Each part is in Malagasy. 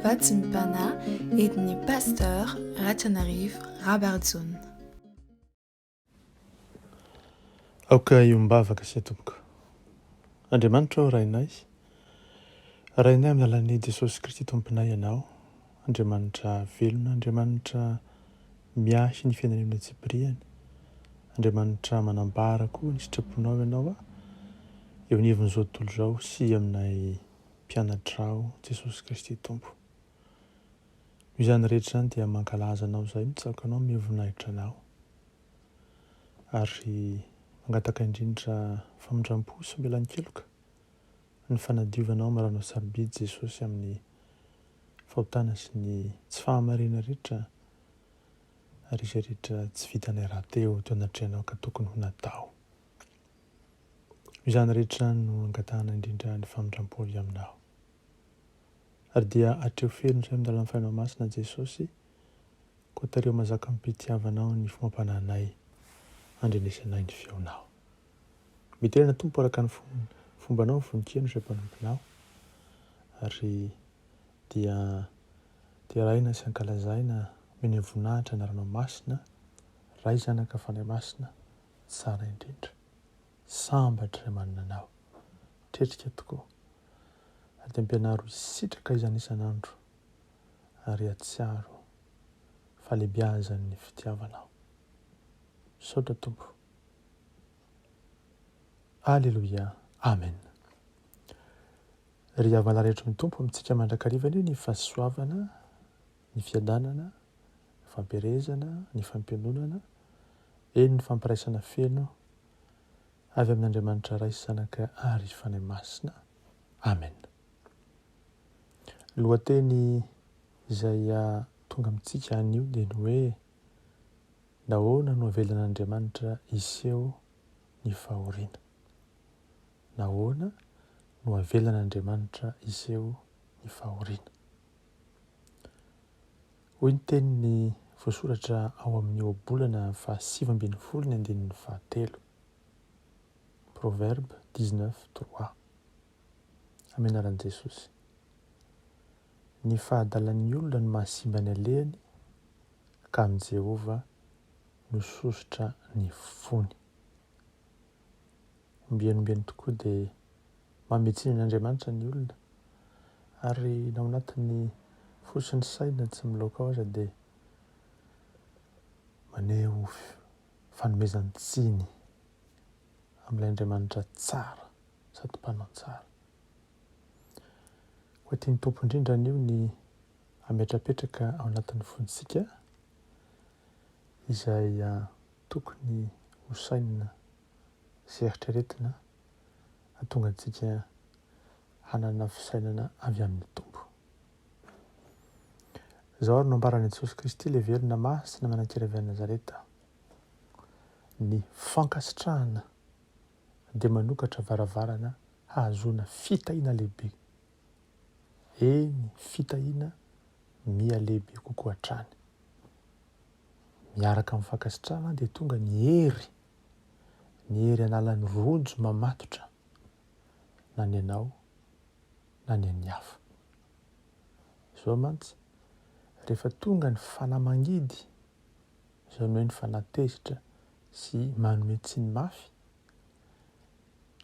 Batimpana entin'i Pasteur RATIANARIVO Rabarijaona. Aoka iombavaka sy tomboka. Andriamanitra ao rainay amin'ny alalan'i Jesosy Kristy tomponay ianao. Andriamanitra velona, Andriamanitra miahy ny fiainana amin'ny tsibiriany. Andriamanitra manambara koa ny sitraponao ianao eo anivon'izao tontolo izao sy aminay mpianatra ao Jesosy Kristy tompo. Izany rehetra izany dia mankalaza anao izay mitsaoka anao mihavoninahitra anao. Ary mangataka indrindra famindram-po sy melan-keloka ny fanadiovanao maranao sarobidy Jesosy amin'ny fahotana sy ny tsy fahamarina rehetra ary izay rehetra tsy vitanay rahateo teo anatrehanao ka tokony ho natao. Izany rehetra no angatahana indrindra ny famindram-po avy aminao. Ary dia hatreo felony izay amin'ny alalan'ny fainao masina Jesosy, koa tareo mazaka mipitiavanao ny fomapanahinay andrenesanay ny feonao. Miterana tompo araka ny fombanao ny vonikeno izay mpanomponao. Ary dia teraina sy ankalazaina meny voninahitra anaranao masina, ray zanaka fanay masina, tsara indrindra. Sambatra iray manana anao, tretrika tokoa. Ary dia ampianaro hisitraka izany isan'andro ary hatsiaro falebiazan'ny fitiavanao. Saotra tompo. Alleluia. Amen. Ry havana rehetra amin'ny tompo amintsika mandrakarivany ny fahasoavana, ny fiadanana, ny fampiarezana, ny fampianonana, eny ny fampiraisana feno avy amin'Andriamanitra ray sy zanaka ary fanay masina. Amen. Lohateny izay tonga amintsika anio dia ny hoe Nahoana no avelan'Andriamanitra hiseho ny fahoriana. Nahoana no avelan'Andriamanitra hiseho ny fahoriana. Hoy ny tenin'ny voasoratra ao amin'ny ohabolana 7:9 Proverbe 19:3. Amin'ny anaran'i Jesosy. Ny fahadalan'ny olona no mahasimba ny alehany, ka amin'i Jehova no sosotra ny fony. Ombianombiany tokoa dia mametsiny n'Andriamanitra ny olona, ary ao anatin'ny fo sy ny saina tsy miloaka ao aza dia maneho fanomezan-tsiny amin'ilay Andriamanitra tsara sady mpanao tsara. Ho tiany tompo indrindra anio ny ametrapetraka ao anatin'ny fontsika izay tokony hosainina sy eritreretina hahatonga antsika hanana fisainana avy amin'ny tompo. Izao ary no ambaran'i Jesosy Kristy ilay velona masina manan-kira avy Nazareta. Ny fankasitrahana dia manokatra varavarana hahazoana fitahiana lehibe. Eny fitahiana miha lehibe kokoa hatrany. Miaraka amin'ny fankasitrahana dia tonga ny hery analan'ny rojo mamatotra na ny anao na ny an'ny hafa. Izao mantsy rehefa tonga ny fanamangidy, izao ny hoe ny fanatezitra sy manome tsiny mafy,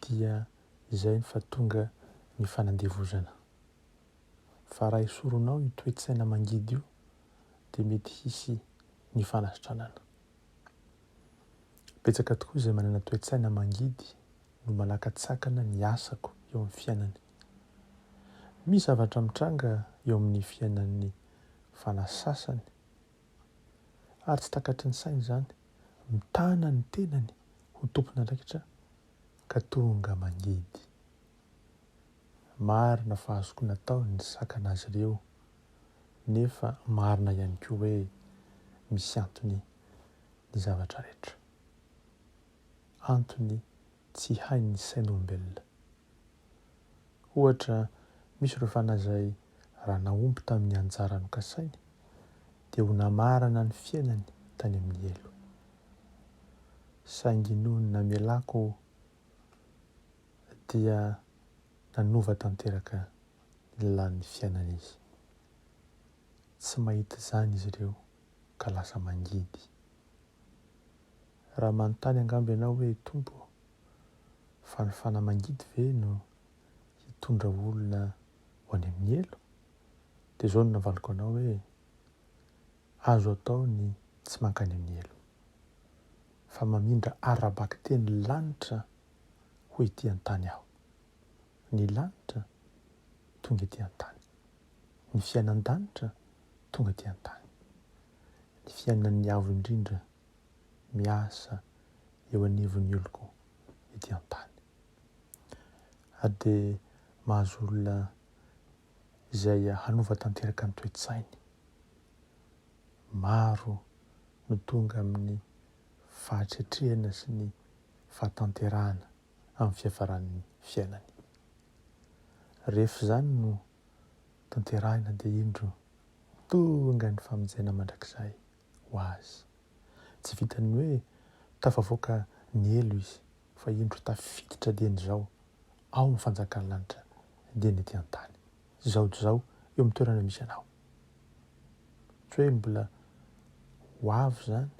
dia izay ny fahatonga ny fanandevozana. Fa raha esoronao io toe-tsaina mangidy io dia mety hisy ny fanasitranana. Betsaka tokoa izay manana toe-tsaina mangidy no manakatsakana ny asako eo amin'ny fiainany. Misy zavatra mitranga eo amin'ny fiainan'ny fanasasany ary tsy takatry ny sainy izany, mitana ny tenany ho tompon'andraikitra ka tonga mangidy. Marina fa azoko natao ny sakana azy ireo, nefa marina ihany koa hoe misy antony ny zavatra rehetra. Antony tsy hain'ny sain'olombelona. Ohatra, misy ireo fanazay raha naomby tamin'ny anjara nokasainy dia ho namarana ny fiainany tany amin'ny elo. Saingy noho ny namelako dia nanova tanteraka ny lalan'ny fiainana izy. tsy mahita izany izy ireo ka lasa mangidy. Raha manontany angambo ianao hoe tompo, fanafana mangidy ve no hitondra olona ho any amin'ny elo? Dia izao no navaliko anao hoe azo atao ny tsy mankany amin'ny elo, fa mamindra arabaky teny lanitra ho ety an-tany aho. Ny lanitra tonga ety an-tany, ny fiainan-danitra tonga ety an-tany, ny fiainan'ny avo indrindra miasa eo anivon'ny oloko ety an-tany. Ary dia mahazo olona izay hanova tanteraka ny toe-tsainy. Maro no tonga amin'ny fahatretrehana sy ny fahatanterahana amin'ny fiafaran'ny fiainany. Rehefa izany no tanterahina dia indro tonga ny famonjena mandrakizay ho azy. Tsy vitany hoe tafavoaka ny elo izy, fa indro tafiditra dieny izao ao amin'ny fanjakan'ny lanitra dieny ety an-tany. Zao eo amin'ny toerana misy anao. Tsy hoe mbola ho avy izany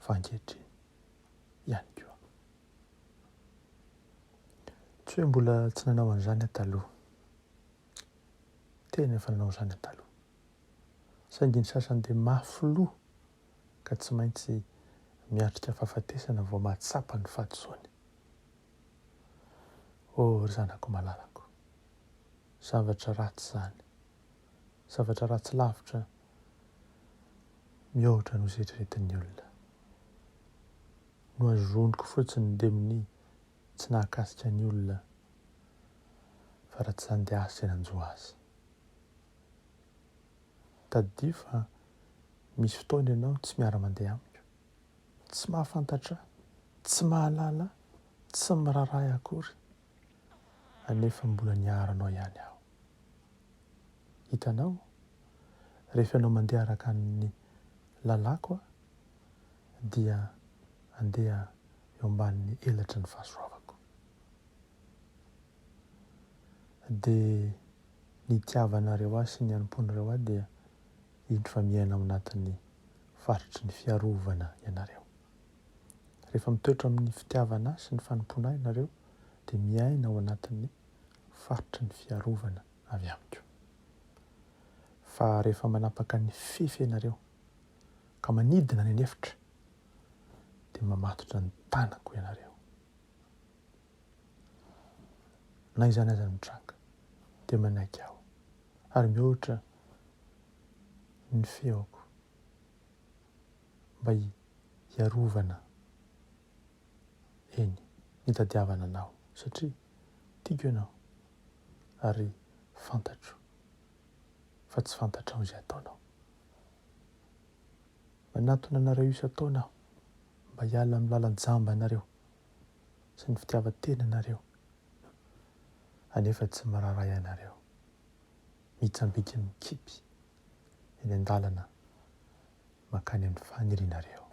fa ankehitriny ihany koa. Tsy hoe mbola tsy nanao an'izany taloha. Tena efa nanao izany taloha. Saingy ny sasany dia mafiloha ka tsy maintsy miatrika fahafatesana vao mahatsapa ny fahadisoany. Ry zanako malalako, zavatra ratsy izany, zavatra ratsy lavitra mihoatra no eritreretin'ny olona. No azonoko fotsiny dia amin'ny tsy nahakasika ny olona, fa raha tsy izany dia azo izay nanjo azy. Taddia fa misy fotoana ianao tsy miara-mandeha amiko, tsy mahafantatra, tsy mahalala, tsy miraharaha akory, anefa mbola niaranao ihany aho. Hitanao, rehefa ianao mandeha araka ny lalako dia andeha eo ambanin'ny elatry ny fahasoavako. Dia ny itiavanareo ahy sy ny hanomponareo ahy dia indro fa miaina ao anatin'ny faritry ny fiarovana ianareo. Rehefa mitoetra amin'ny fitiavana sy ny fanompona ahy ianareo dia miaina ao anatin'ny faritry ny fiarovana avy amiko. Fa rehefa manapaka ny fefy ianareo ka manidina ny anefitra dia mamatotra ny tanako ianareo. Na izany aza mitranga dia manaiky aho ary mihoatra ny feoko mba hiarovana eny nitadiavana anao satria tiako ianao ary fantatro fa tsy fantatrao izay ataonao. Manatona anareo isan-taona aho mba hiala amin'ny lalan-jamba anareo sy ny fitiavan-tena anareo, anefa tsy miraharay anareo, mitsambika mikipy eny an-dalana mankany amin'ny fanirianareo.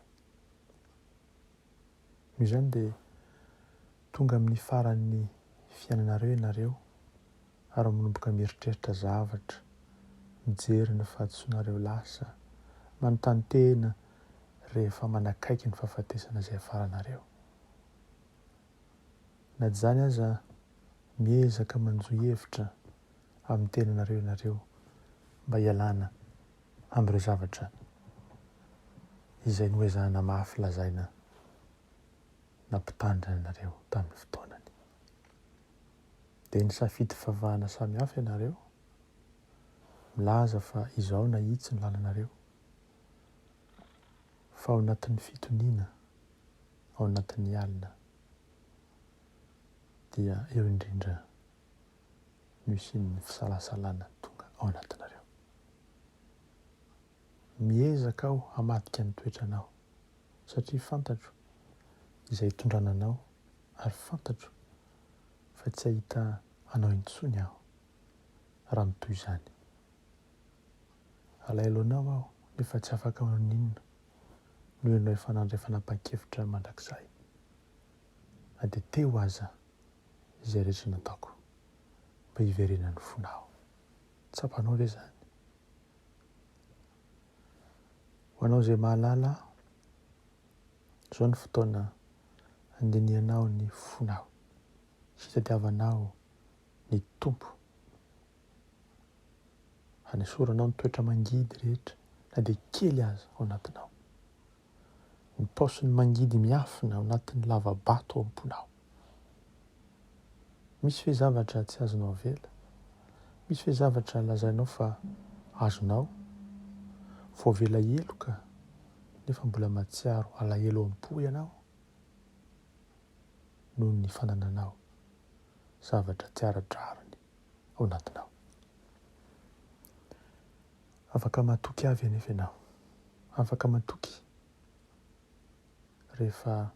Noho izany dia tonga amin'ny faran'ny fiainanareo ianareo ary manomboka mieritreritra zavatra, mijery ny fahadisoanareo lasa, manontany tena rehefa manakaiky ny fahafatesana izay afaranareo. Na tsy izany aza miezaka manjoy hevitra amin'ny tenanareo ianareo mba hialana amin'ireo zavatra izay noezahana mafy lazaina nampitandrina anareo tamin'ny fotoanany. Dia nisafidy fivavahana samihafa ianareo, milaza fa izao na itsy ny lalанарeo, fa ao anatin'ny fitoniana, ao anatin'ny alina dia eo indrindra no isian'ny fisalasalana tonga ao anatinareo. Miezaka aho hamadika ny toetranao satria fantatro izay hitondrananao ary fantatro fa tsy hahita anao intsony aho raha mitoy izany. Alailoanao aho nefa tsy afaka manao n'inona noho ianao efa nandray fanapa-kevitra mandrakizay. Na dia teo aza izay rehetra nataoko mba hiverenan'ny fonao. Tsapanao ve izany? Hoanao izay mahalala, izao ny fotoana andinianao ny fonao, hitadiavanao ny tompo, hanesoranao ny toetra mangidy rehetra na dia kely aza ao anatinao. Ny paosin'ny mangidy miafina ao anatin'ny lavabato ao am-ponao. Misy hoe zavatra tsy azonao avela, misy hoe zavatra lazainao fa azonao, vao avela eloka nefa mbola mahatsiaro alahelo am-po ianao noho ny fanananao zavatra tsy ara-drariny ao anatinao. Afaka matoky avy anefa ianao, afaka matoky rehefa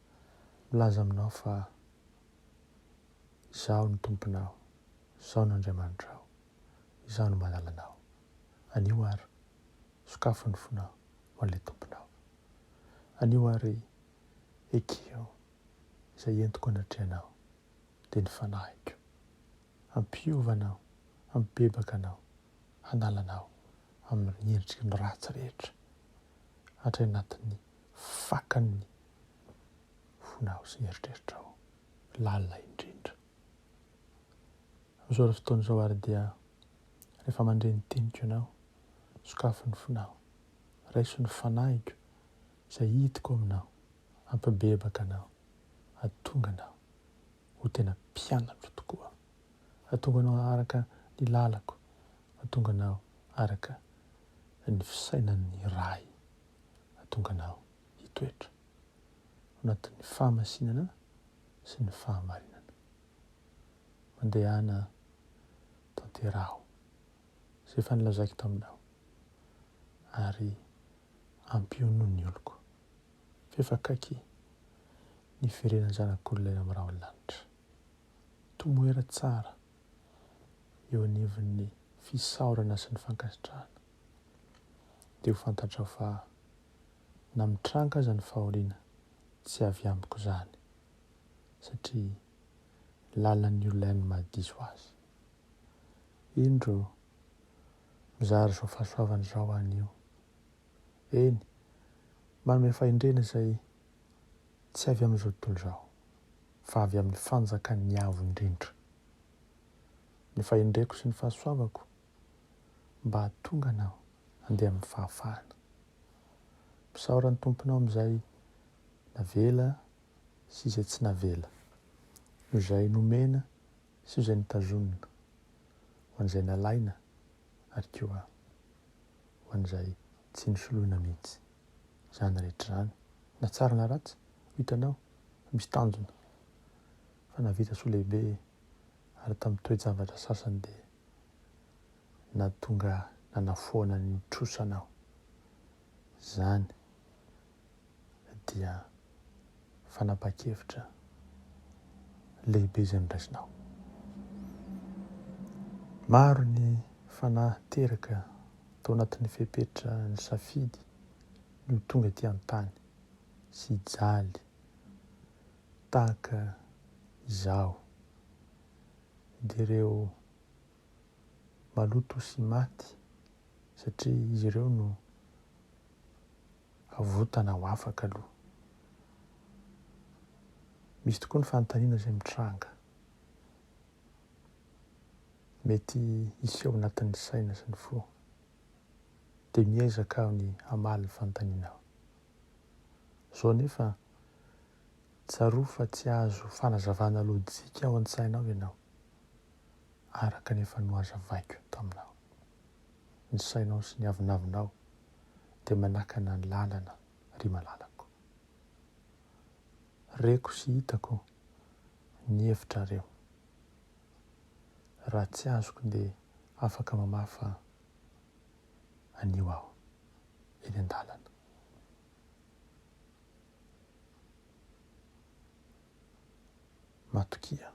milaza aminao fa izaho ny tomponao, izaho ny Andriamanitrao, izaho no malalanao. Anio ary sokafo ny fonao ho an'ilay tomponao. Anio ary ekeo izay entiko anatrehanao dia ny fanahiko, ampiovanao, ampibebakanao, hanalanao amin'ny endriky ny ratsy rehetra hatry anatin'ny fakan'ny fonao sy ny eritreritrao, lalina indrindra. Amin'izao fotoana izao ary dia rehefa mandray ny teniko ianao, sokafo ny fonao, raiso ny fanahiko izay hitiko aminao, ampibebaka anao, atonga anao ho tena mpianatra tokoa, atonga anao araka ny lalako, atonga anao araka ny fisainan'ny ray, atonga anao hitoetra anatin'ny fahamasinana sy ny fahamarinana. Mandehana tanteraho izay efa nilazaiko taminao ary ampionono ny oloko fefakaiky ny firenena zanak'olona eny amin'ny rahaolanitra. Tomoera tsara eo anivon'ny fisaorana sy ny fankasitrahana dia ho fantatrao fa na mitranga aza ny fahoriana tsy avy amiko izany satria lalan'ny olona ihany mahadiso azy. Indro mizary izao fahasoavana izao anio, eny manome fahendrena izay tsy avy amin'izao tontolo izao fa avy amin'ny fanjakan'ny avo indrindra. Ny fahendreko sy ny fahasoavako mba hatonga anao handeha amin'ny fahafahana. Misaora ny tomponao amin'izay navela sy izay tsy navela, izay nomena sy izay nitazonina, ho an'izay nalaina ary koa ho an'izay tsy nisoloina mihitsy. Izany rehetra izany na tsara na ratsy hitanao misy tanjona, fa navita soa lehibe ary tamin'ny toe-javatra sasany dia nahatonga nanafoana ny trosanao. Izany dia fanapa-kevitra lehibe izay niraisinao. Maro ny fanahy teraka tao anatin'ny fepetra ny safidy no tonga etỳ an-tany sy hijaly tahaka izaho, dia ireo maloto sy maty satria izy ireo no avotana ho afaka aloha. Misy tokoa ny fanontaniana izay mitranga, mety hiseho anatin'ny saina sy ny fo, dia miezaka aho ny hamaly ny fanontaniana aho. Izao nefa tsaroa fa tsy azo fanazavana lojika ao an-tsainao ianao araka nefa no hazavaiko taminao. Ny sainao sy ny avinavinao dia manakana ny lalana ry malalako. Reko sy hitako ny hevitra reo. Raha tsy azoko dia afaka mamafa anio aho eny an-dalana. Matokia.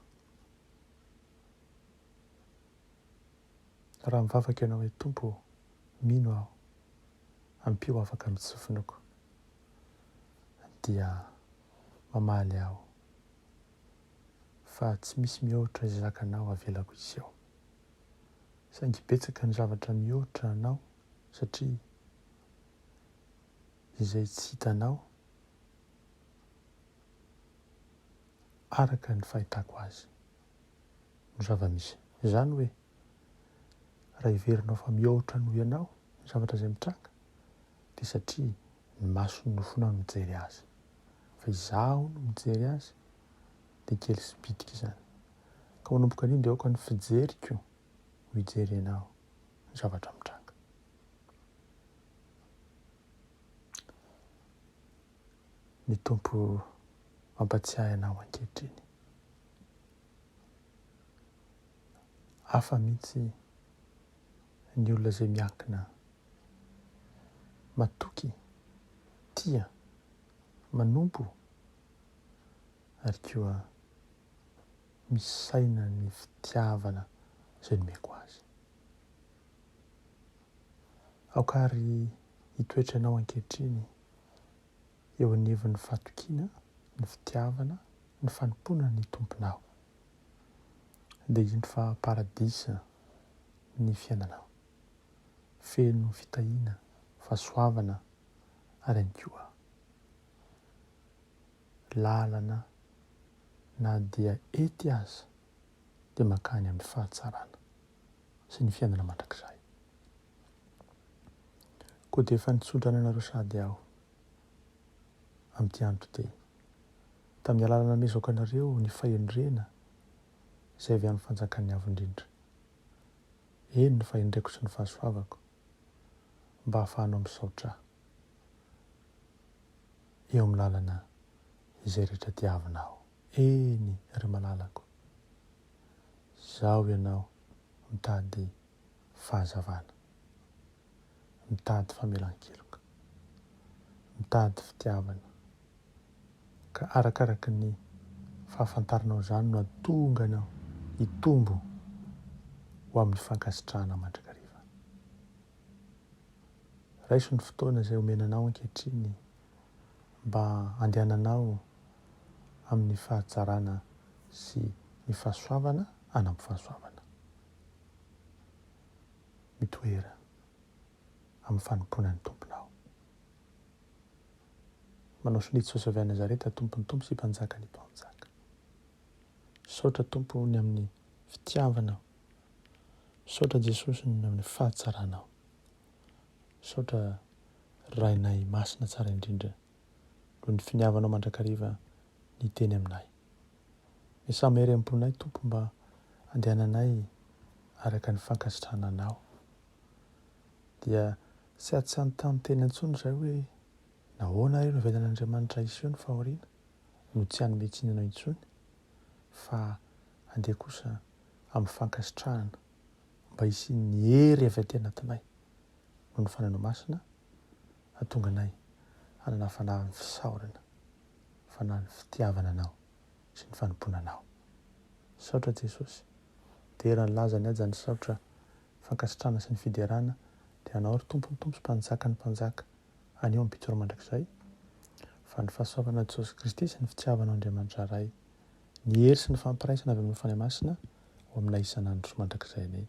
Raha mivavaka ianao hoe Tompo, mino aho, ampio afaka amin'ny sofinako, dia mamaly aho fa tsy misy mihoatra izay zakanao avelako izy eo. Saingy betsaka ny zavatra mihoatra anao satria izay tsy hitanao araka ny fahitako azy no zava-misy. Izany hoe raha iverinao fa mihoatra noho ianao ny zavatra izay mitranga dia satria ny masony nofona no mijery azy, fa izaho no mijery azy dia kely sy bitika izany. Ka manomboka an'iny dia aoka ny fijeriko ho hijery ianao ny zavatra mitranga. Ny tompo mampatsiahy anao ankehitriny. Hafa mihitsy ny olona izay miankina matoky, tia, manompo ary koa misaina ny fitiavana izay nomeko azy. Aokary hitoetra anao ankehitriny eo anivon'ny fatokiana, ny fitiavana, ny fanompona ny tomponao. Dia indro fa paradisa ny fiainanao, feno fitahiana, fahasoavana ary ihany koa lalana na dia ety aza dia mankany amin'ny fahatsarana sy ny fiainana mandrakizay. Koa dia efa nitsodrana anareo sady aho amin'ity andro ity. Tamin'ny alalana mezoka anareo ny fahendrena izay avy amin'ny fanjakan'ny avo indrindra. Eny ny fahendreko sy ny fahasoavako mba hahafahanao misaotra eo amin'ny lalana izay rehetra tiavinao. Eny ry malalako, zaho ianao mitady fahazavana, mitady famelan-keloka, mitady fitiavana, ka arakaraky ny fahafantaranao izany no ahatonga anao hitombo ho amin'ny fankasitrahana mandrakariva. Raiso ny fotoana izay omenanao ankehitriny mba andehananao amin'ny fahatsarana sy ny fahasoavana anampy fahasoavana. Mitoera amin'ny fanompona ny tomponao. Manao sonitso Jesosy avy any Nazareta, tompony tompo sy mpanjaka ny mpanjaka. Saotra tompo ny amin'ny fitiavanao. Saotra Jesosy ny amin'ny fahatsaranao. Saotra rainay masina tsara indrindra noho ny finiavanao mandrakariva ny teny aminay. Misamy erem-ponay tompo mba andehananay araka ny fankasitrahana anao. Dia tsy atsantany teny antsony izay hoe nahoana ry navelan'Andriamanitra hiseho ny fahoriana no tsy hanome tsinanao intsony, fa andeha kosa amin'ny fankasitrahana mba hisy ny hery avy aty anatinay noho ny fananao masina hahatonga anay hanana fanahy ny fisaorana, fanahy ny fitiavana anao sy ny fanompona anao. Saotra Jesosy, dera ny laza ny aja ny saotra fankasitrahana sy ny fiderana dia anao ry tompony tompo sy mpanjaka ny mpanjaka anio amin'ny mpitoro mandrakizay. Fa ny fahasoavana Jesosy Kristy sy ny fitiavanao Andriamanitra ray, ny hery sy ny fampiraisana avy amin'ny fanahy masina ho aminay isan'andro mandrakizay anay.